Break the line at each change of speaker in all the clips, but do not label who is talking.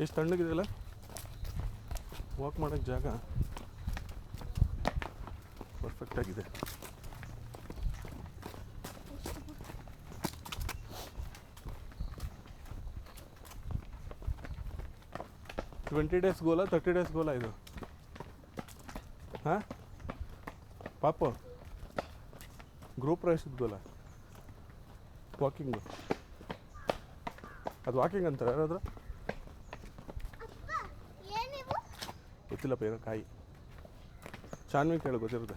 ಎಷ್ಟು ತಣ್ಣಗಿದೆಯಲ್ಲ, ವಾಕ್ ಮಾಡೋಕ್ಕೆ ಜಾಗ ಪರ್ಫೆಕ್ಟಾಗಿದೆ. ಟ್ವೆಂಟಿ ಡೇಸ್ ಗೋಲಾ 30 ಡೇಸ್ ಗೋಲಾ ಇದು? ಹಾಂ ಪಾಪು, ಗ್ರೂಪ್ ರೈಸಿದ ಗೋಲಾ ವಾಕಿಂಗು? ಅದು ವಾಕಿಂಗ್ ಅಂತಾರೆ ಯಾರಾದರೂ? ಗೊತ್ತಿಲ್ಲಪ್ಪ, ಏನೋ ಕಾಯಿ. ಶಾನ್ವಿ ಕೇಳು, ಗೊತ್ತಿರುತ್ತೆ.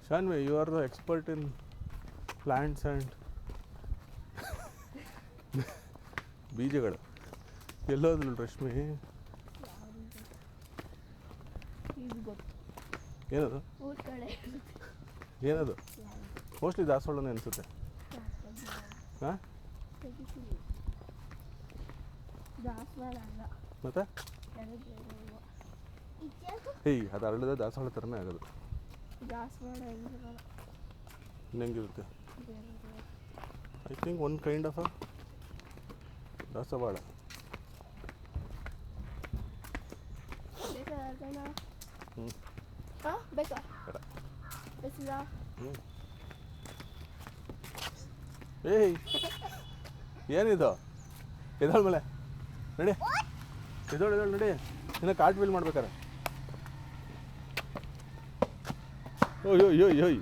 Shanvi, you are the expert in plants and ಬೀಜಗಳು. ಎಲ್ಲೋದ್ಲು ರಶ್ಮಿ? ಏನದು ಏನದು? ಮೋಸ್ಟ್ಲಿ ದಾಸವಾಳನೇ ಅನಿಸುತ್ತೆ. ಹಾಂ, ಮತ್ತೆ ಏಯ್, ಅದು ಅರಳಿದ ದಾಸವಾಳ ಥರನೇ ಆಗೋದು. ಹೆಂಗಿರುತ್ತೆ? I think one kind of a ದಾಸವಾಳ. ಏಯ್, ಏನಿದು? ಎದೋಳ ಮೇಲೆ ನಡಿ, ಎದೋಳು ನಡಿ. ಇನ್ನು ಕಾರ್ಟ್ ವೀಲ್ ಮಾಡ್ಬೇಕಾರೆ. ಓಯ್ ಓಯ್ ಓಯ್ ಓಯ್.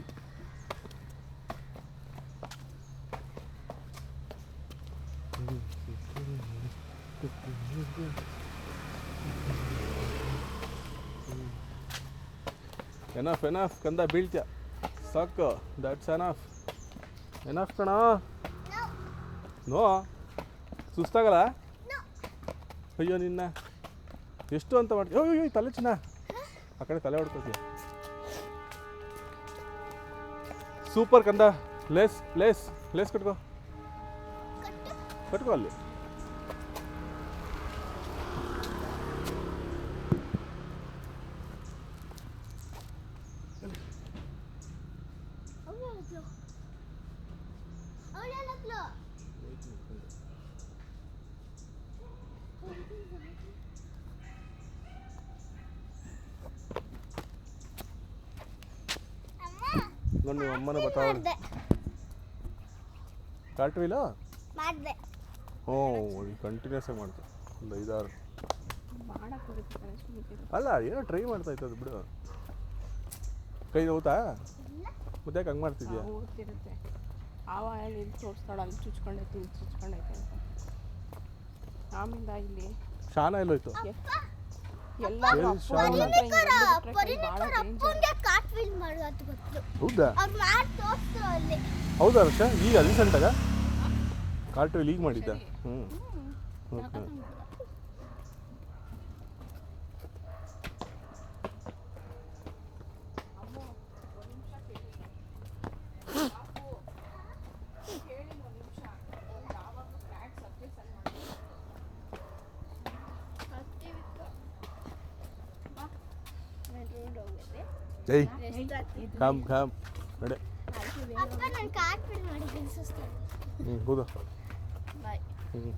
ಎನಫ್ ಎನಫ್ ಕಂದ, ಬೀಳ್ತ್ಯ ಸಾಕು. ದಟ್ಸ್ ಎನಫ್ ಕಣ. ನೋ, ಸುಸ್ತಾಗಲ್ಲ? ಅಯ್ಯೋ ನಿನ್ನ, ಎಷ್ಟು ಅಂತ ಮಾಡ್ತೀವಿ? ಅಯ್ಯೋ ತಲೆ ಚಿನ್ನ, ಆ ಕಡೆ ತಲೆ ಹೊಡ್ಕೊತೀಯ. ಸೂಪರ್ ಕಂದ. ಲೇಸ್ ಲೇಸ್ ಲೇಸ್ ಕಟ್ಕೋ, ಕಟ್ಕೋ ಅಲ್ಲಿ. ನೋಡಿ, ನಿಮ್ಮ ಅಮ್ಮನ ಬತ್ತಾವಳು. ಕಾರ್ಟ್ ವೀಲಾ ಮಾಡಿದೆ. ಹ್ಞೂ, ಕಂಟಿನ್ಯೂಸ್ ಆಗಿ ಮಾಡ್ತಾರೆ. ಒಂದು 5-6 ಅಲ್ಲ, ಏನೋ ಟ್ರೈ ಮಾಡ್ತಾ ಇತ್ತು ಅದು. ಬಿಡು, ಕೈ ನೋವುತ್ತಾ? ಮತ್ತೆ ಯಾಕೆ ಹಂಗೆ ಮಾಡ್ತಿದ್ಯಾ? ಶಾನ ಎಲ್ಲೋಯ್ತು? ಹೌದಾ? ಹೌದಾ ರಕ್ಷಾ? ಈಗ ರೀಸೆಂಟಾಗ ಕಾರ್ಟ್ ವೀಲ್ ಈಗ ಮಾಡಿದ್ದ? ಹ್ಞೂ, ಓಕೆ. ಜೈ ಕಾಮ್ ಕಾಮ್ ನಡೆ. ಹ್ಞೂ, ಹೌದಾ? ಬಾಯ್. ಹ್ಞೂ.